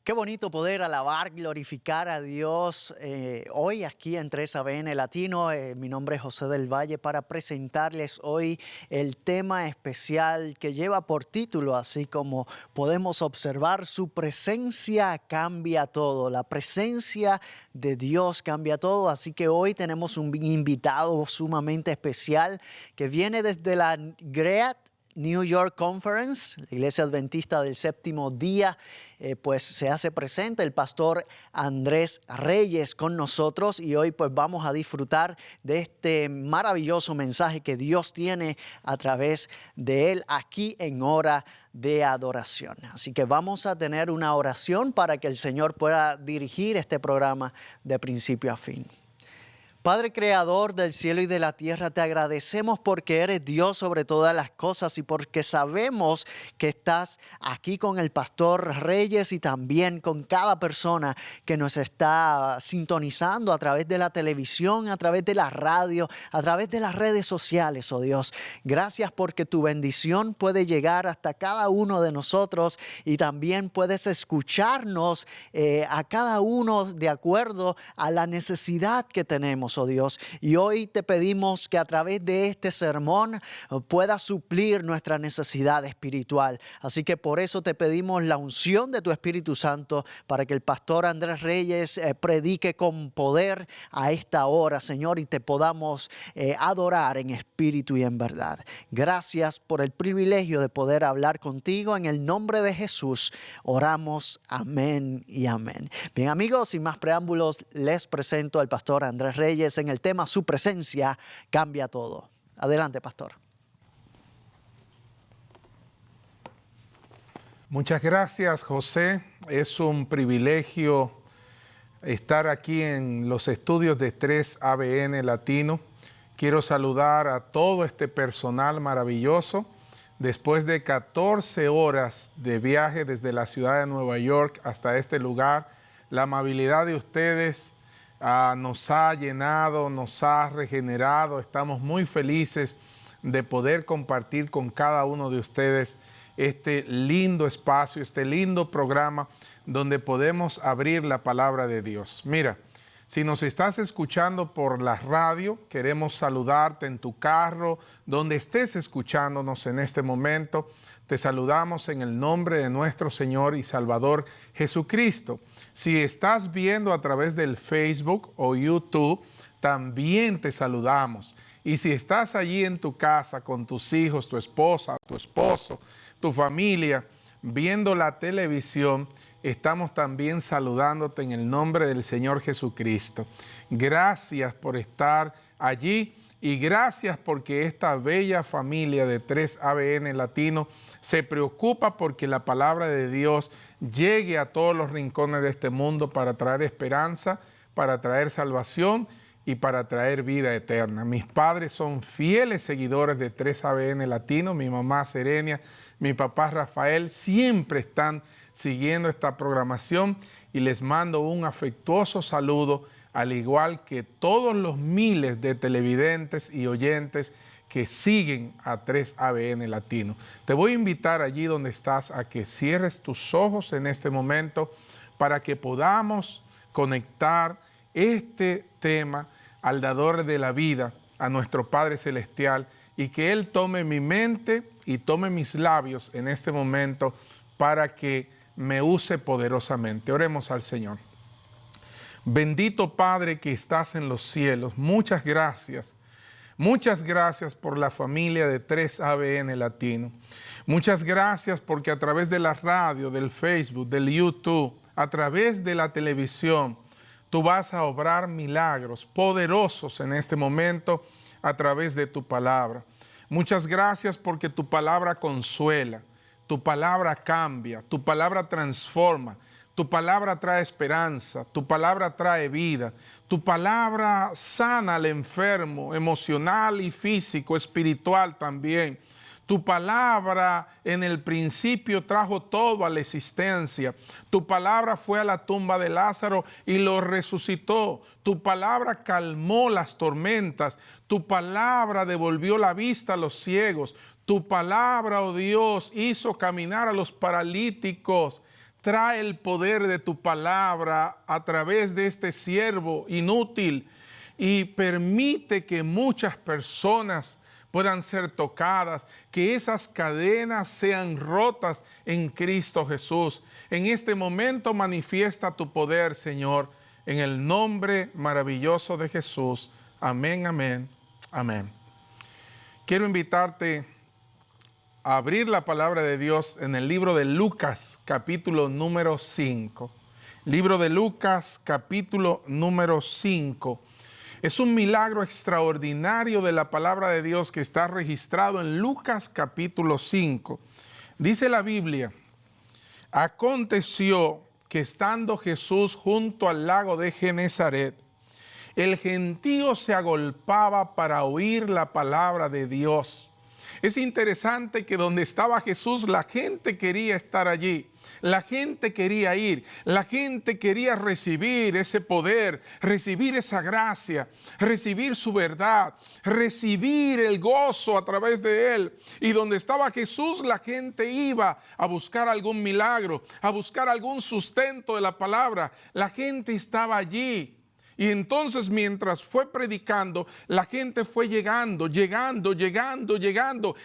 Qué bonito poder alabar, glorificar a Dios hoy aquí en 3ABN Latino. Mi nombre es José del Valle para presentarles hoy el tema especial que lleva por título, así como podemos observar, su presencia cambia todo. La presencia de Dios cambia todo. Así que hoy tenemos un invitado sumamente especial que viene desde la GREAT New York Conference, la Iglesia Adventista del Séptimo Día, pues se hace presente el pastor Andrés Reyes con nosotros y hoy pues vamos a disfrutar de este maravilloso mensaje que Dios tiene a través de él aquí en Hora de Adoración. Así que vamos a tener una oración para que el Señor pueda dirigir este programa de principio a fin. Padre creador del cielo y de la tierra, te agradecemos porque eres Dios sobre todas las cosas y porque sabemos que estás aquí con el pastor Reyes y también con cada persona que nos está sintonizando a través de la televisión, a través de la radio, a través de las redes sociales, oh Dios. Gracias porque tu bendición puede llegar hasta cada uno de nosotros y también puedes escucharnos a cada uno de acuerdo a la necesidad que tenemos, oh Dios. Y hoy te pedimos que a través de este sermón puedas suplir nuestra necesidad espiritual. Así que por eso te pedimos la unción de tu Espíritu Santo para que el pastor Andrés Reyes predique con poder a esta hora, Señor, y te podamos adorar en espíritu y en verdad. Gracias por el privilegio de poder hablar contigo. En el nombre de Jesús oramos. Amén y amén. Bien, amigos, sin más preámbulos, les presento al pastor Andrés Reyes en el tema Su presencia cambia todo. Adelante, pastor. Muchas gracias, José. Es un privilegio estar aquí en los estudios de 3ABN Latino. Quiero saludar a todo este personal maravilloso. Después de 14 horas de viaje desde la ciudad de Nueva York hasta este lugar, la amabilidad de ustedes nos ha llenado, nos ha regenerado. Estamos muy felices de poder compartir con cada uno de ustedes este lindo espacio, este lindo programa donde podemos abrir la palabra de Dios. Mira, si nos estás escuchando por la radio, queremos saludarte en tu carro, donde estés escuchándonos en este momento. Te saludamos en el nombre de nuestro Señor y Salvador Jesucristo. Si estás viendo a través del Facebook o YouTube, también te saludamos. Y si estás allí en tu casa con tus hijos, tu esposa, tu esposo, tu familia, viendo la televisión, estamos también saludándote en el nombre del Señor Jesucristo. Gracias por estar allí y gracias porque esta bella familia de 3ABN Latino se preocupa porque la palabra de Dios llegue a todos los rincones de este mundo para traer esperanza, para traer salvación y para traer vida eterna. Mis padres son fieles seguidores de 3ABN Latino, mi mamá Serenia, mi papá Rafael, siempre están siguiendo esta programación y les mando un afectuoso saludo, al igual que todos los miles de televidentes y oyentes que siguen a 3ABN Latino. Te voy a invitar allí donde estás a que cierres tus ojos en este momento para que podamos conectar este tema al dador de la vida, a nuestro Padre Celestial, y que Él tome mi mente y tome mis labios en este momento para que me use poderosamente. Oremos al Señor. Bendito Padre que estás en los cielos, muchas gracias. Muchas gracias por la familia de 3ABN Latino. Muchas gracias porque a través de la radio, del Facebook, del YouTube, a través de la televisión, tú vas a obrar milagros poderosos en este momento a través de tu palabra. Muchas gracias porque tu palabra consuela, tu palabra cambia, tu palabra transforma. Tu palabra trae esperanza, tu palabra trae vida, tu palabra sana al enfermo, emocional y físico, espiritual también. Tu palabra en el principio trajo todo a la existencia. Tu palabra fue a la tumba de Lázaro y lo resucitó. Tu palabra calmó las tormentas. Tu palabra devolvió la vista a los ciegos. Tu palabra, oh Dios, hizo caminar a los paralíticos. trae el poder de tu palabra a través de este siervo inútil y permite que muchas personas puedan ser tocadas, que esas cadenas sean rotas en Cristo Jesús. En este momento manifiesta tu poder, Señor, en el nombre maravilloso de Jesús. Amén, amén, amén. Quiero invitarte a abrir la palabra de Dios en el libro de Lucas, capítulo número 5. Libro de Lucas, capítulo número 5. Es un milagro extraordinario de la palabra de Dios que está registrado en Lucas capítulo 5. Dice la Biblia: aconteció que estando Jesús junto al lago de Genezaret, el gentío se agolpaba para oír la palabra de Dios. Es interesante que donde estaba Jesús, la gente quería estar allí. La gente quería ir, la gente quería recibir ese poder, recibir esa gracia, recibir su verdad, recibir el gozo a través de él. Y donde estaba Jesús, la gente iba a buscar algún milagro, a buscar algún sustento de la palabra. La gente estaba allí. Y entonces mientras fue predicando, la gente fue llegando.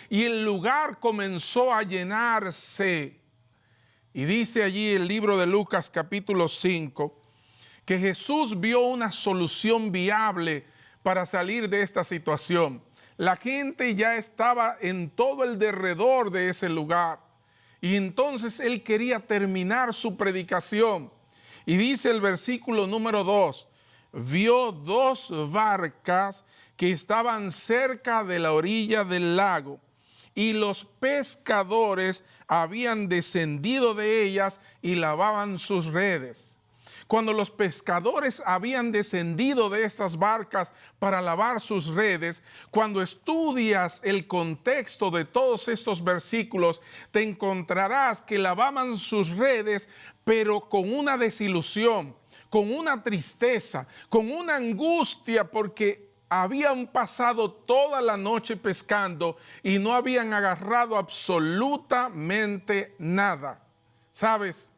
Y el lugar comenzó a llenarse. Y dice allí el libro de Lucas capítulo 5, que Jesús vio una solución viable para salir de esta situación. La gente ya estaba en todo el derredor de ese lugar. Y entonces él quería terminar su predicación. Y dice el versículo número 2, vio dos barcas que estaban cerca de la orilla del lago, y los pescadores habían descendido de ellas y lavaban sus redes. Cuando los pescadores habían descendido de estas barcas para lavar sus redes, cuando estudias el contexto de todos estos versículos, te encontrarás que lavaban sus redes, pero con una desilusión, con una tristeza, con una angustia, porque habían pasado toda la noche pescando y no habían agarrado absolutamente nada. ¿Sabes?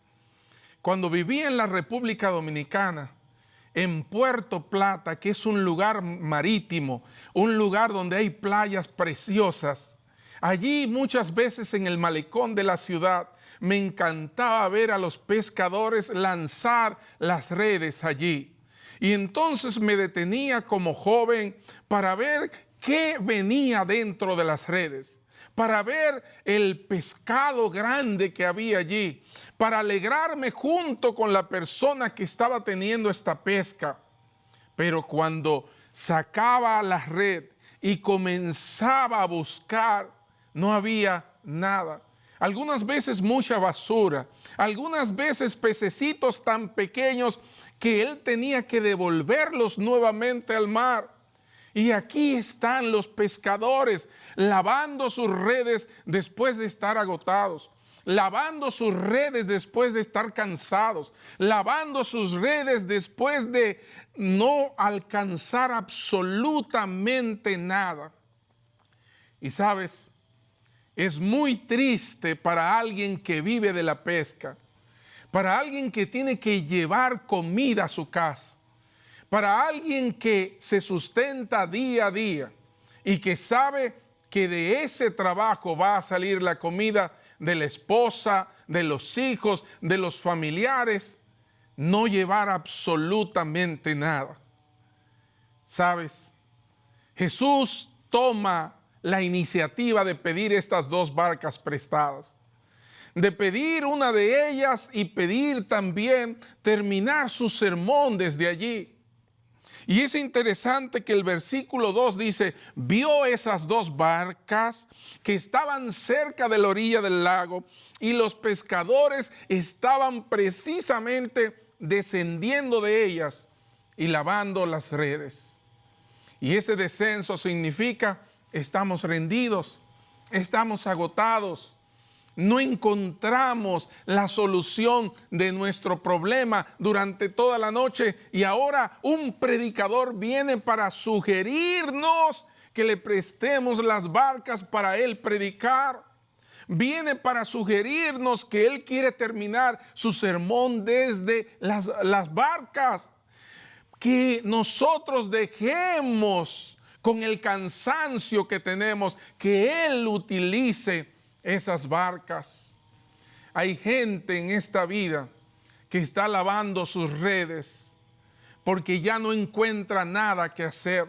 Cuando viví en la República Dominicana, en Puerto Plata, que es un lugar marítimo, un lugar donde hay playas preciosas, allí muchas veces en el malecón de la ciudad, me encantaba ver a los pescadores lanzar las redes allí. Y entonces me detenía como joven para ver qué venía dentro de las redes, para ver el pescado grande que había allí, para alegrarme junto con la persona que estaba teniendo esta pesca. Pero cuando sacaba la red y comenzaba a buscar, no había nada. Algunas veces mucha basura, algunas veces pececitos tan pequeños que él tenía que devolverlos nuevamente al mar. Y aquí están los pescadores lavando sus redes después de estar agotados, lavando sus redes después de estar cansados, lavando sus redes después de no alcanzar absolutamente nada. Y sabes, es muy triste para alguien que vive de la pesca, para alguien que tiene que llevar comida a su casa, para alguien que se sustenta día a día y que sabe que de ese trabajo va a salir la comida de la esposa, de los hijos, de los familiares, no llevar absolutamente nada. ¿Sabes? Jesús toma la iniciativa de pedir estas dos barcas prestadas, de pedir una de ellas y pedir también terminar su sermón desde allí. Y es interesante que el versículo 2 dice, vio esas dos barcas que estaban cerca de la orilla del lago y los pescadores estaban precisamente descendiendo de ellas y lavando las redes. Y ese descenso significa, estamos rendidos, estamos agotados. No encontramos la solución de nuestro problema durante toda la noche y ahora un predicador viene para sugerirnos que le prestemos las barcas para él predicar, Viene para sugerirnos que Él quiere terminar su sermón desde las barcas. Que nosotros dejemos con el cansancio que tenemos, que Él utilice esas barcas. Hay gente en esta vida que está lavando sus redes porque ya no encuentra nada que hacer.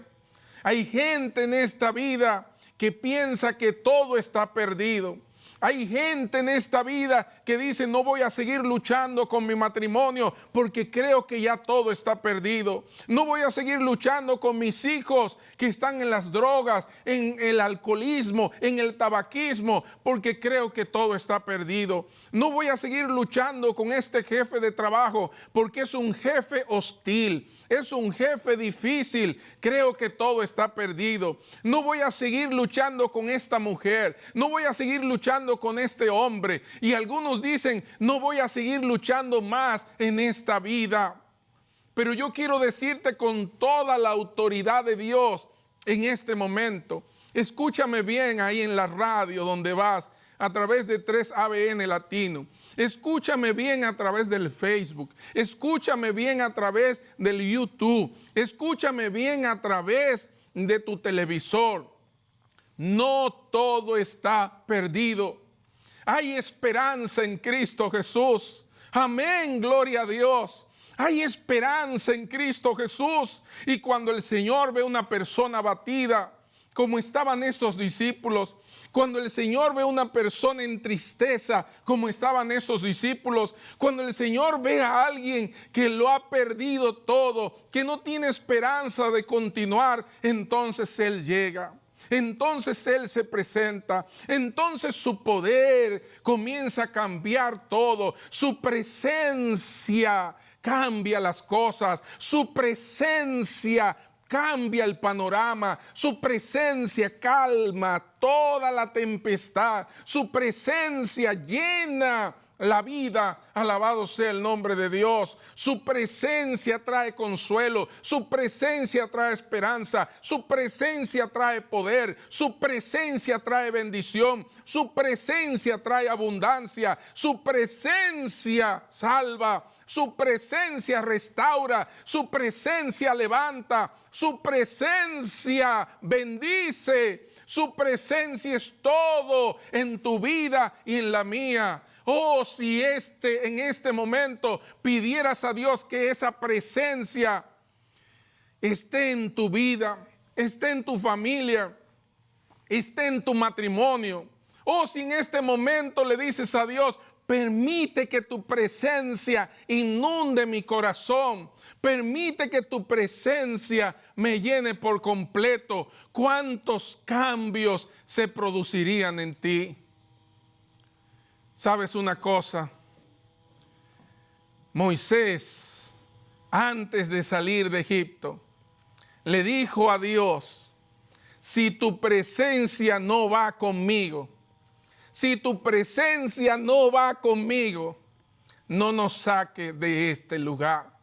Hay gente en esta vida que piensa que todo está perdido. Hay gente en esta vida que dice: no voy a seguir luchando con mi matrimonio porque creo que ya todo está perdido. No voy a seguir luchando con mis hijos que están en las drogas, en el alcoholismo, en el tabaquismo, porque creo que todo está perdido. No voy a seguir luchando con este jefe de trabajo porque es un jefe hostil, es un jefe difícil. Creo que todo está perdido. No voy a seguir luchando con esta mujer. No voy a seguir luchando con este hombre. Y algunos dicen: no voy a seguir luchando más en esta vida. Pero yo quiero decirte con toda la autoridad de Dios en este momento, escúchame bien ahí en la radio donde vas, a través de 3ABN Latino. Escúchame bien a través del Facebook. Escúchame bien a través del YouTube. Escúchame bien a través de tu televisor. No todo está perdido. Hay esperanza en Cristo Jesús. Amén, gloria a Dios. Hay esperanza en Cristo Jesús. Y cuando el Señor ve una persona abatida, como estaban estos discípulos, cuando el Señor ve una persona en tristeza, como estaban estos discípulos, cuando el Señor ve a alguien que lo ha perdido todo, que no tiene esperanza de continuar, entonces Él llega. Entonces Él se presenta, entonces su poder comienza a cambiar todo, su presencia cambia las cosas, su presencia cambia el panorama, su presencia calma toda la tempestad, su presencia llena la vida. Alabado sea el nombre de Dios. Su presencia trae consuelo, su presencia trae esperanza, su presencia trae poder, su presencia trae bendición, su presencia trae abundancia, su presencia salva, su presencia restaura, su presencia levanta, su presencia bendice, su presencia es todo en tu vida y en la mía. Oh, si en este momento pidieras a Dios que esa presencia esté en tu vida, esté en tu familia, esté en tu matrimonio. Oh, si en este momento le dices a Dios: permite que tu presencia inunde mi corazón. Permite que tu presencia me llene por completo. ¿Cuántos cambios se producirían en ti? ¿Sabes una cosa? Moisés, antes de salir de Egipto, le dijo a Dios: si tu presencia no va conmigo, si tu presencia no va conmigo, no nos saque de este lugar.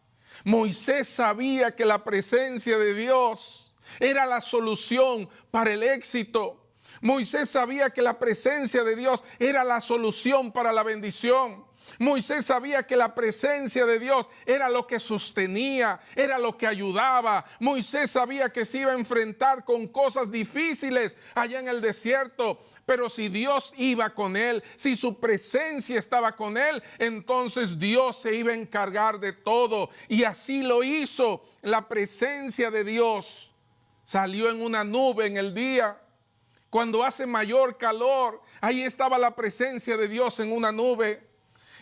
Moisés sabía que la presencia de Dios era la solución para el éxito. Moisés sabía que la presencia de Dios era la solución para la bendición. Moisés sabía que la presencia de Dios era lo que sostenía, era lo que ayudaba. Moisés sabía que se iba a enfrentar con cosas difíciles allá en el desierto. Pero si Dios iba con él, si su presencia estaba con él, entonces Dios se iba a encargar de todo. Y así lo hizo. La presencia de Dios salió en una nube en el día. Cuando hace mayor calor, ahí estaba la presencia de Dios en una nube.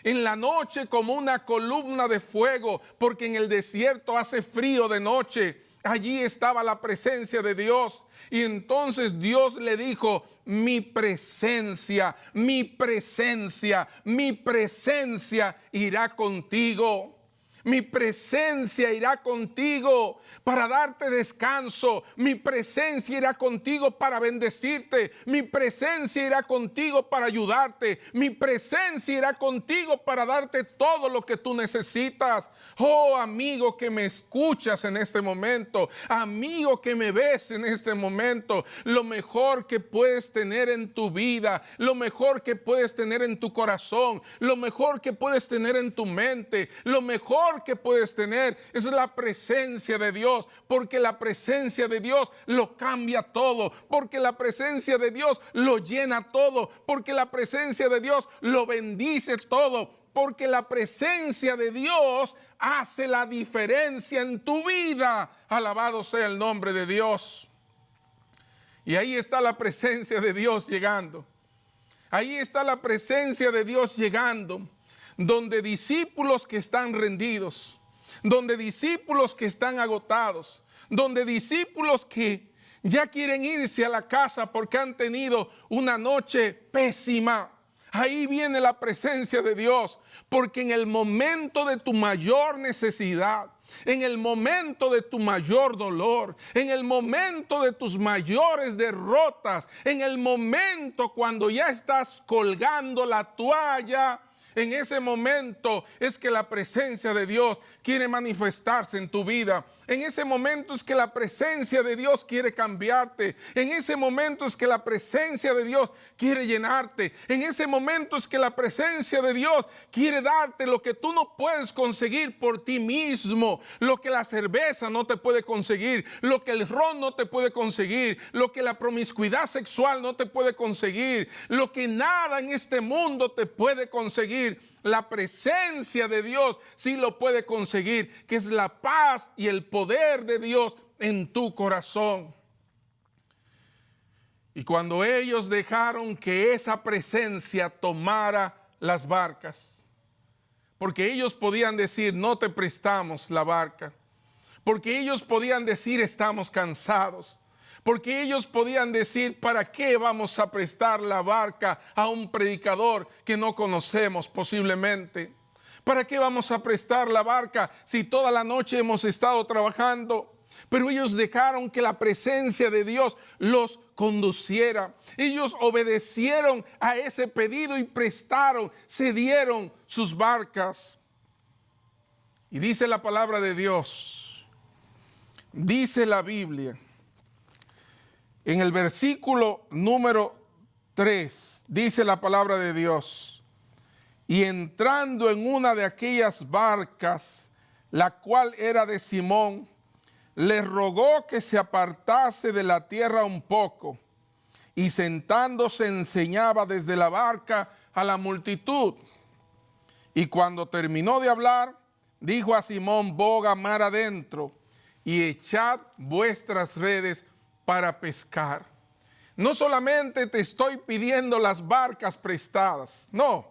En la noche como una columna de fuego, porque en el desierto hace frío de noche. Allí estaba la presencia de Dios. Y entonces Dios le dijo: mi presencia, mi presencia, mi presencia irá contigo. Mi presencia irá contigo para darte descanso. Mi presencia irá contigo para bendecirte. Mi presencia irá contigo para ayudarte. Mi presencia irá contigo para darte todo lo que tú necesitas. Oh, amigo que me escuchas en este momento, amigo que me ves en este momento, lo mejor que puedes tener en tu vida, lo mejor que puedes tener en tu corazón, lo mejor que puedes tener en tu mente, lo mejor que puedes tener es la presencia de Dios, porque la presencia de Dios lo cambia todo, porque la presencia de Dios lo llena todo, porque la presencia de Dios lo bendice todo, porque la presencia de Dios hace la diferencia en tu vida. Alabado sea el nombre de Dios. Y ahí está la presencia de Dios llegando. Ahí está la presencia de Dios llegando, donde discípulos que están rendidos, donde discípulos que están agotados, donde discípulos que ya quieren irse a la casa porque han tenido una noche pésima. Ahí viene la presencia de Dios, porque en el momento de tu mayor necesidad, en el momento de tu mayor dolor, en el momento de tus mayores derrotas, en el momento cuando ya estás colgando la toalla, en ese momento es que la presencia de Dios quiere manifestarse en tu vida. En ese momento es que la presencia de Dios quiere cambiarte. En ese momento es que la presencia de Dios quiere llenarte. En ese momento es que la presencia de Dios quiere darte lo que tú no puedes conseguir por ti mismo. Lo que la cerveza no te puede conseguir. Lo que el ron no te puede conseguir. Lo que la promiscuidad sexual no te puede conseguir. Lo que nada en este mundo te puede conseguir. La presencia de Dios sí lo puede conseguir, que es la paz y el poder de Dios en tu corazón. Y cuando ellos dejaron que esa presencia tomara las barcas, porque ellos podían decir, no te prestamos la barca, porque ellos podían decir, estamos cansados, porque ellos podían decir, ¿para qué vamos a prestar la barca a un predicador que no conocemos posiblemente? ¿Para qué vamos a prestar la barca si toda la noche hemos estado trabajando? Pero ellos dejaron que la presencia de Dios los conduciera. Ellos obedecieron a ese pedido y prestaron, cedieron sus barcas. Y dice la palabra de Dios, dice la Biblia, en el versículo número 3, dice la palabra de Dios, y entrando en una de aquellas barcas, la cual era de Simón, le rogó que se apartase de la tierra un poco, y sentándose enseñaba desde la barca a la multitud. Y cuando terminó de hablar, dijo a Simón, boga mar adentro, y echad vuestras redes para pescar. No solamente te estoy pidiendo las barcas prestadas, no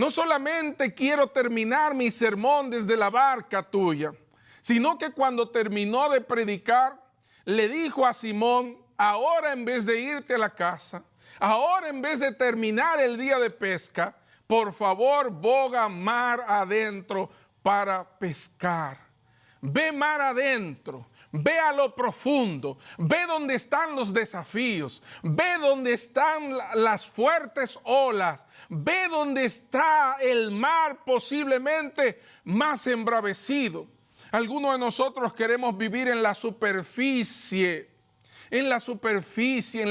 solamente quiero terminar mi sermón desde la barca tuya, sino que cuando terminó de predicar, le dijo a Simón, ahora en vez de irte a la casa, ahora en vez de terminar el día de pesca, por favor boga mar adentro para pescar. Ve mar adentro. Ve a lo profundo, ve dónde están los desafíos, ve dónde están las fuertes olas, ve dónde está el mar posiblemente más embravecido. Algunos de nosotros queremos vivir en la superficie, en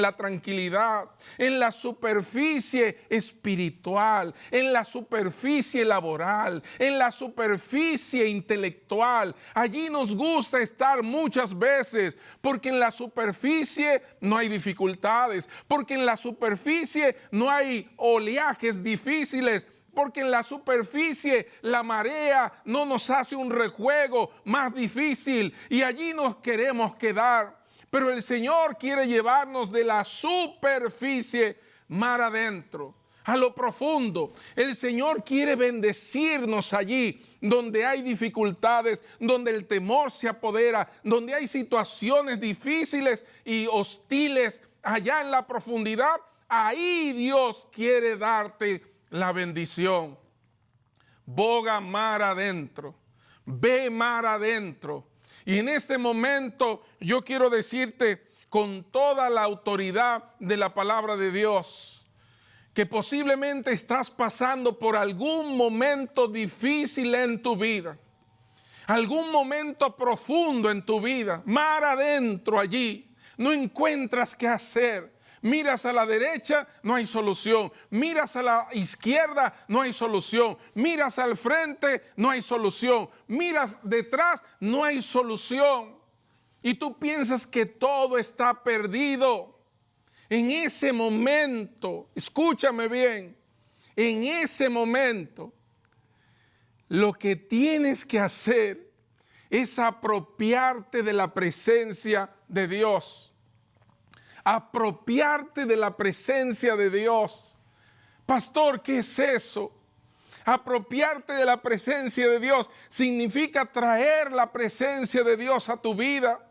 la tranquilidad, en la superficie espiritual, en la superficie laboral, en la superficie intelectual. Allí nos gusta estar muchas veces, porque en la superficie no hay dificultades, porque en la superficie no hay oleajes difíciles, porque en la superficie la marea no nos hace un rejuego más difícil y allí nos queremos quedar. Pero el Señor quiere llevarnos de la superficie mar adentro, a lo profundo. El Señor quiere bendecirnos allí donde hay dificultades, donde el temor se apodera, donde hay situaciones difíciles y hostiles. Allá en la profundidad, ahí Dios quiere darte la bendición. Boga mar adentro. ve mar adentro. Y en este momento yo quiero decirte con toda la autoridad de la palabra de Dios, que posiblemente estás pasando por algún momento difícil en tu vida, algún momento profundo en tu vida, mar adentro allí, no encuentras qué hacer. Miras a la derecha, no hay solución. Miras a la izquierda, no hay solución. Miras al frente, no hay solución. Miras detrás, no hay solución. Y tú piensas que todo está perdido. En ese momento, escúchame bien, en ese momento, lo que tienes que hacer es apropiarte de la presencia de Dios. Apropiarte de la presencia de Dios. Pastor, ¿qué es eso? Apropiarte de la presencia de Dios significa traer la presencia de Dios a tu vida,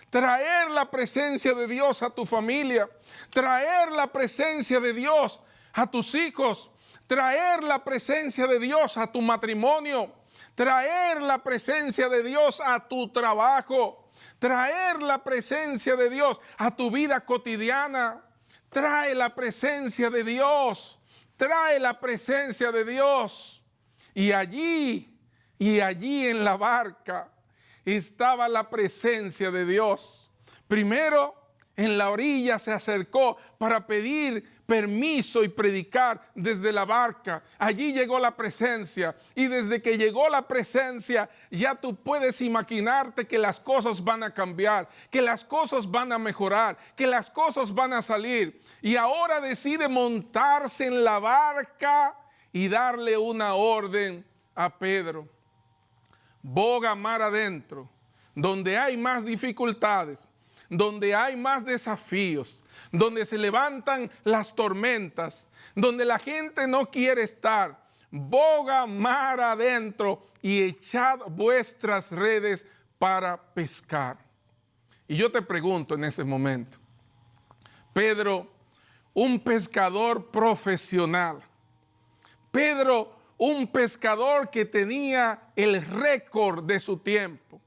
traer la presencia de Dios a tu familia, traer la presencia de Dios a tus hijos, traer la presencia de Dios a tu matrimonio, traer la presencia de Dios a tu trabajo, traer la presencia de Dios a tu vida cotidiana. Trae la presencia de Dios, trae la presencia de Dios. Y allí en la barca estaba la presencia de Dios. Primero, en la orilla se acercó para pedir permiso y predicar desde la barca. Allí llegó la presencia, y desde que llegó la presencia ya tú puedes imaginarte que las cosas van a cambiar, que las cosas van a mejorar, que las cosas van a salir. Y ahora decide montarse en la barca y darle una orden a Pedro. Boga mar adentro, donde hay más dificultades, donde hay más desafíos, donde se levantan las tormentas, donde la gente no quiere estar. Boga mar adentro y echad vuestras redes para pescar. Y yo te pregunto en ese momento, Pedro, un pescador profesional, Pedro, un pescador que tenía el récord de su tiempo,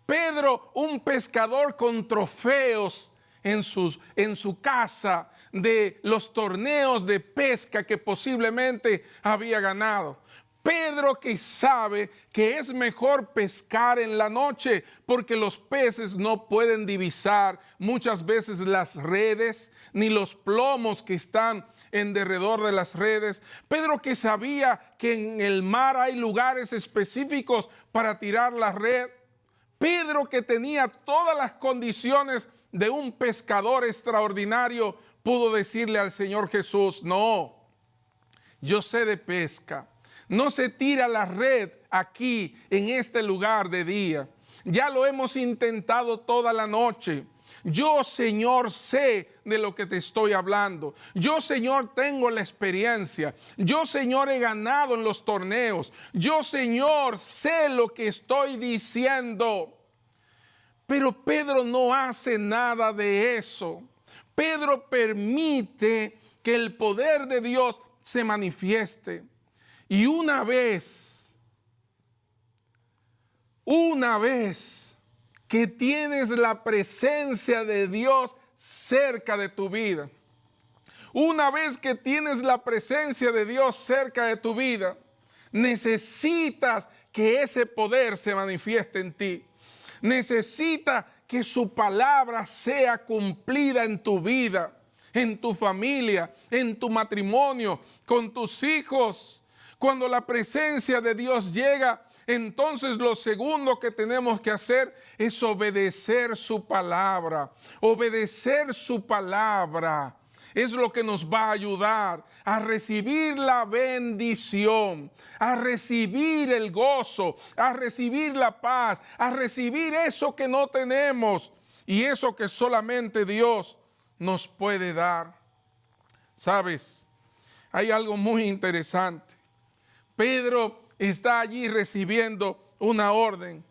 Pedro, un pescador con trofeos en su casa de los torneos de pesca que posiblemente había ganado. Pedro, que sabe que es mejor pescar en la noche porque los peces no pueden divisar muchas veces las redes ni los plomos que están en derredor de las redes. Pedro, que sabía que en el mar hay lugares específicos para tirar la red. Pedro, que tenía todas las condiciones de un pescador extraordinario, pudo decirle al Señor Jesús: no, yo sé de pesca. No se tira la red aquí en este lugar de día. Ya lo hemos intentado toda la noche. Yo, Señor, sé de lo que te estoy hablando. Yo, Señor, tengo la experiencia. Yo, Señor, he ganado en los torneos. Yo, Señor, sé lo que estoy diciendo. Pero Pedro no hace nada de eso. Pedro permite que el poder de Dios se manifieste. Y una vez que tienes la presencia de Dios cerca de tu vida, una vez que tienes la presencia de Dios cerca de tu vida, necesitas que ese poder se manifieste en ti. Necesita que su palabra sea cumplida en tu vida, en tu familia, en tu matrimonio, con tus hijos. Cuando la presencia de Dios llega, entonces lo segundo que tenemos que hacer es obedecer su palabra. Obedecer su palabra es lo que nos va a ayudar a recibir la bendición, a recibir el gozo, a recibir la paz, a recibir eso que no tenemos y eso que solamente Dios nos puede dar. ¿Sabes? Hay algo muy interesante. Pedro está allí recibiendo una orden.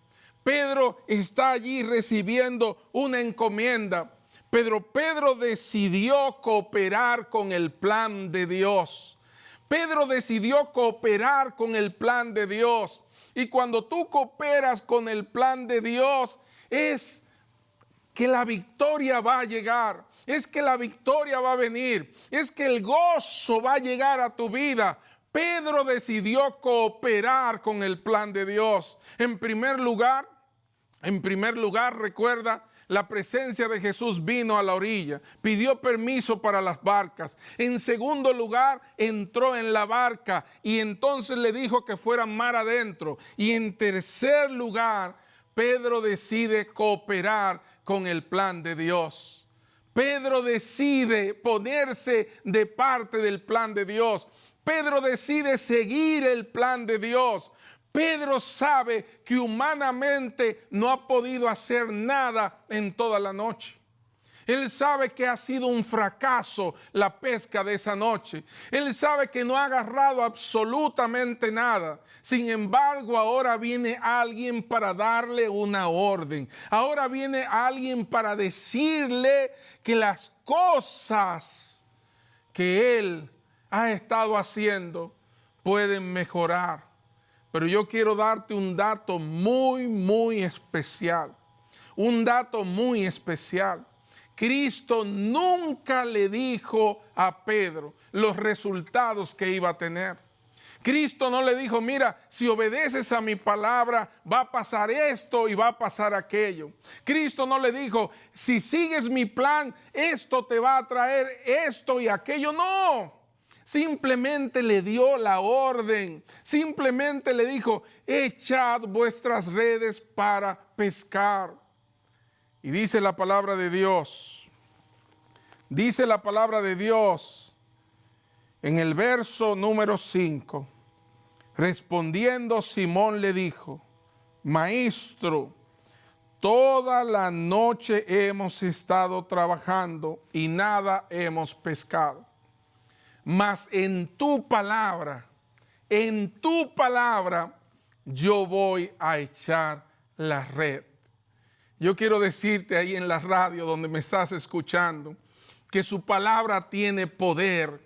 Pedro está allí recibiendo una encomienda. Pedro decidió cooperar con el plan de Dios. Pedro decidió cooperar con el plan de Dios. Y cuando tú cooperas con el plan de Dios, es que la victoria va a llegar, es que la victoria va a venir, es que el gozo va a llegar a tu vida. Pedro decidió cooperar con el plan de Dios. En primer lugar, recuerda, la presencia de Jesús vino a la orilla, pidió permiso para las barcas. En segundo lugar, entró en la barca y entonces le dijo que fuera mar adentro. Y en tercer lugar, Pedro decide cooperar con el plan de Dios. Pedro decide ponerse de parte del plan de Dios. Pedro decide seguir el plan de Dios. Pedro sabe que humanamente no ha podido hacer nada en toda la noche. Él sabe que ha sido un fracaso la pesca de esa noche. Él sabe que no ha agarrado absolutamente nada. Sin embargo, ahora viene alguien para darle una orden. Ahora viene alguien para decirle que las cosas que él ha estado haciendo pueden mejorar. Pero yo quiero darte un dato muy especial. Un dato muy especial. Cristo nunca le dijo a Pedro los resultados que iba a tener. Cristo no le dijo, mira, si obedeces a mi palabra, va a pasar esto y va a pasar aquello. Cristo no le dijo, si sigues mi plan, esto te va a traer esto y aquello. No. Simplemente le dio la orden, simplemente le dijo, echad vuestras redes para pescar. Y dice la palabra de Dios, en el verso número 5, respondiendo Simón le dijo, Maestro, toda la noche hemos estado trabajando y nada hemos pescado. Mas en tu palabra, yo voy a echar la red. Yo quiero decirte ahí en la radio donde me estás escuchando, que su palabra tiene poder.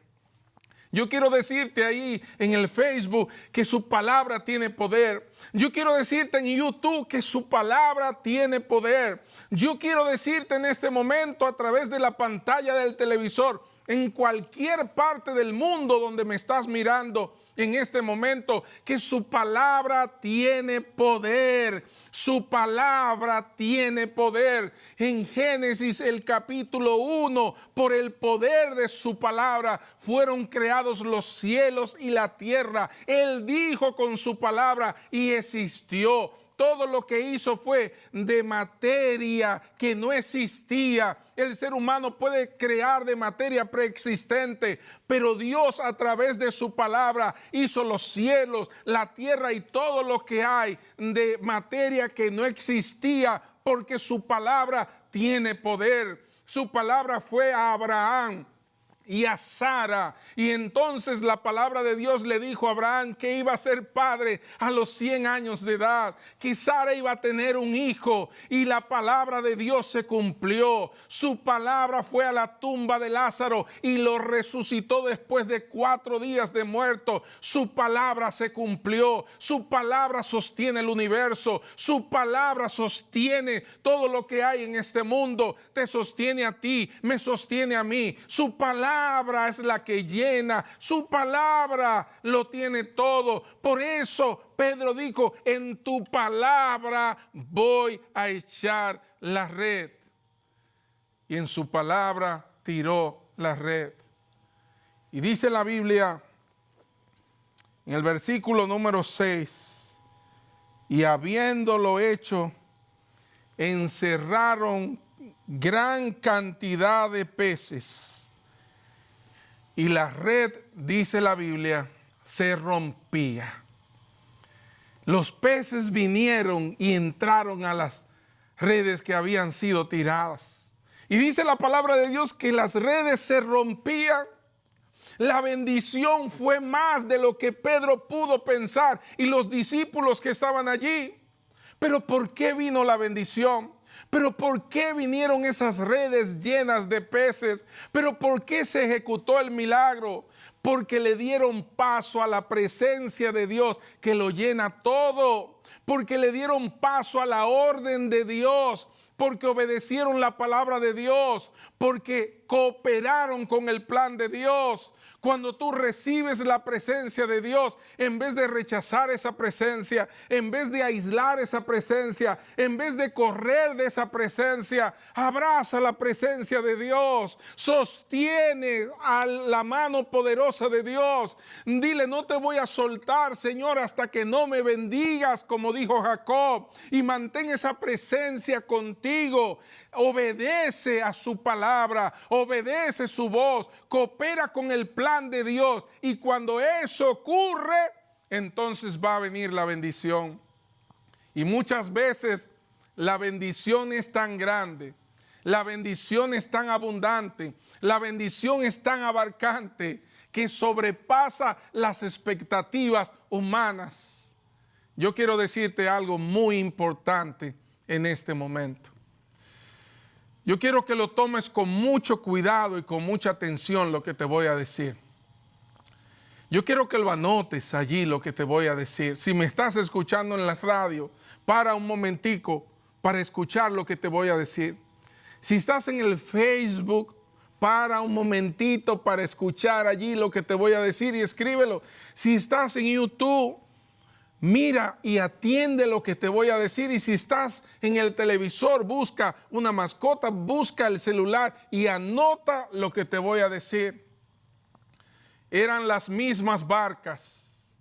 Yo quiero decirte ahí en el Facebook que su palabra tiene poder. Yo quiero decirte en YouTube que su palabra tiene poder. Yo quiero decirte en este momento a través de la pantalla del televisor, en cualquier parte del mundo donde me estás mirando en este momento, que su palabra tiene poder. Su palabra tiene poder. En Génesis el capítulo 1, por el poder de su palabra fueron creados los cielos y la tierra. Él dijo con su palabra y existió. Todo lo que hizo fue de materia que no existía. El ser humano puede crear de materia preexistente, pero Dios a través de su palabra hizo los cielos, la tierra y todo lo que hay de materia que no existía, porque su palabra tiene poder. Su palabra fue a Abraham y a Sara, y entonces la palabra de Dios le dijo a Abraham que iba a ser padre a los 100 años de edad, que Sara iba a tener un hijo, y la palabra de Dios se cumplió. Su palabra fue a la tumba de Lázaro y lo resucitó después de 4 días de muerto. Su palabra se cumplió. Su palabra sostiene el universo. Su palabra sostiene todo lo que hay en este mundo. Te sostiene a ti, me sostiene a mí. Su palabra es la que llena, su palabra lo tiene todo. Por eso Pedro dijo, en tu palabra voy a echar la red. Y en su palabra tiró la red. Y dice la Biblia en el versículo número 6, y habiéndolo hecho, encerraron gran cantidad de peces. Y la red, dice la Biblia, se rompía. Los peces vinieron y entraron a las redes que habían sido tiradas. Y dice la palabra de Dios que las redes se rompían. La bendición fue más de lo que Pedro pudo pensar y los discípulos que estaban allí. Pero ¿por qué vino la bendición? Pero ¿por qué vinieron esas redes llenas de peces? ¿Pero por qué se ejecutó el milagro? Porque le dieron paso a la presencia de Dios que lo llena todo. Porque le dieron paso a la orden de Dios. Porque obedecieron la palabra de Dios. Porque cooperaron con el plan de Dios. Cuando tú recibes la presencia de Dios, en vez de rechazar esa presencia, en vez de aislar esa presencia, en vez de correr de esa presencia, abraza la presencia de Dios, sostiene a la mano poderosa de Dios. Dile, no te voy a soltar, Señor, hasta que no me bendigas, como dijo Jacob, y mantén esa presencia contigo. Obedece a su palabra, obedece su voz, coopera con el plan de Dios, y cuando eso ocurre, entonces va a venir la bendición. Y muchas veces la bendición es tan grande, la bendición es tan abundante, la bendición es tan abarcante que sobrepasa las expectativas humanas. Yo quiero decirte algo muy importante en este momento. Yo quiero que lo tomes con mucho cuidado y con mucha atención lo que te voy a decir. Yo quiero que lo anotes allí lo que te voy a decir. Si me estás escuchando en la radio, para un momentico para escuchar lo que te voy a decir. Si estás en el Facebook, para un momentito para escuchar allí lo que te voy a decir y escríbelo. Si estás en YouTube, mira y atiende lo que te voy a decir. Y si estás en el televisor, busca una mascota, busca el celular y anota lo que te voy a decir. Eran las mismas barcas,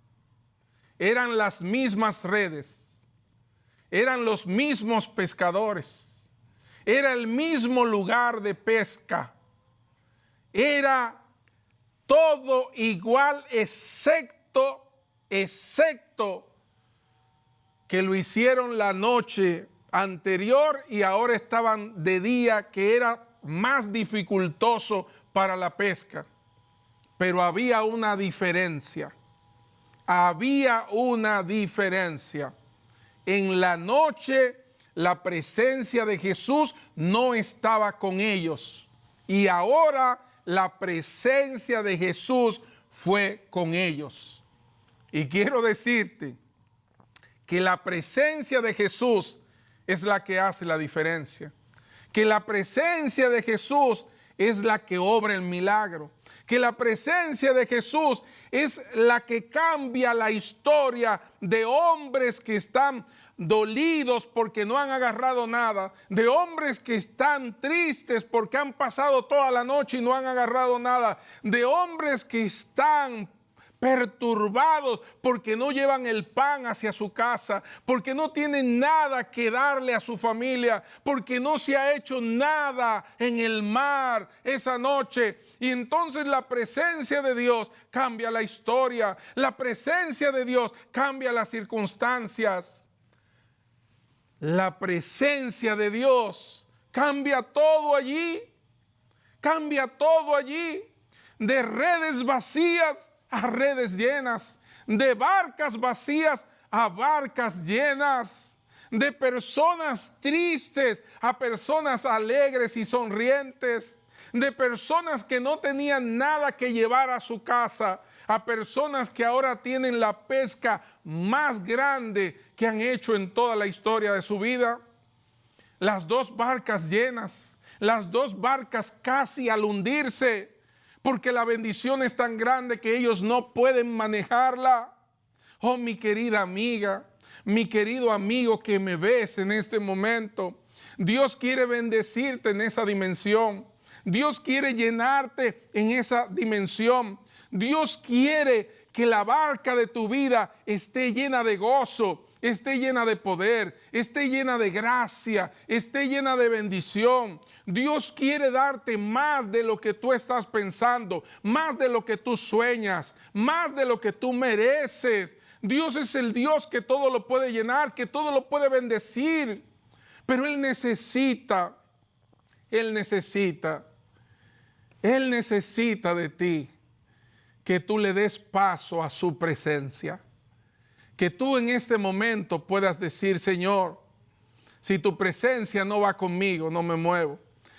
eran las mismas redes, eran los mismos pescadores, era el mismo lugar de pesca, era todo igual excepto que lo hicieron la noche anterior y ahora estaban de día, que era más dificultoso para la pesca. Pero había una diferencia. Había una diferencia. En la noche la presencia de Jesús no estaba con ellos. Y ahora la presencia de Jesús fue con ellos. Y quiero decirte que la presencia de Jesús es la que hace la diferencia. Que la presencia de Jesús es la que obra el milagro. Que la presencia de Jesús es la que cambia la historia de hombres que están dolidos porque no han agarrado nada, de hombres que están tristes porque han pasado toda la noche y no han agarrado nada, de hombres que están perturbados porque no llevan el pan hacia su casa, porque no tienen nada que darle a su familia, porque no se ha hecho nada en el mar esa noche. Y entonces la presencia de Dios cambia la historia, la presencia de Dios cambia las circunstancias. La presencia de Dios cambia todo allí, cambia todo allí, de redes vacías a redes llenas, de barcas vacías a barcas llenas, de personas tristes a personas alegres y sonrientes, de personas que no tenían nada que llevar a su casa, a personas que ahora tienen la pesca más grande que han hecho en toda la historia de su vida. Las dos barcas llenas, las dos barcas casi al hundirse, porque la bendición es tan grande que ellos no pueden manejarla. Oh, mi querida amiga, mi querido amigo que me ves en este momento, Dios quiere bendecirte en esa dimensión. Dios quiere llenarte en esa dimensión. Dios quiere que la barca de tu vida esté llena de gozo, esté llena de poder, esté llena de gracia, esté llena de bendición. Dios quiere darte más de lo que tú estás pensando, más de lo que tú sueñas, más de lo que tú mereces. Dios es el Dios que todo lo puede llenar, que todo lo puede bendecir. Pero Él necesita de ti que tú le des paso a su presencia. Que tú en este momento puedas decir, Señor, Si tu presencia no va conmigo, no me muevo.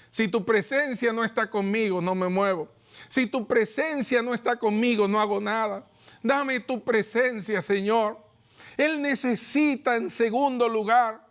Si tu presencia no está conmigo, no me muevo. Si tu presencia no está conmigo, no hago nada. Dame tu presencia, Señor. Él necesita, en segundo lugar,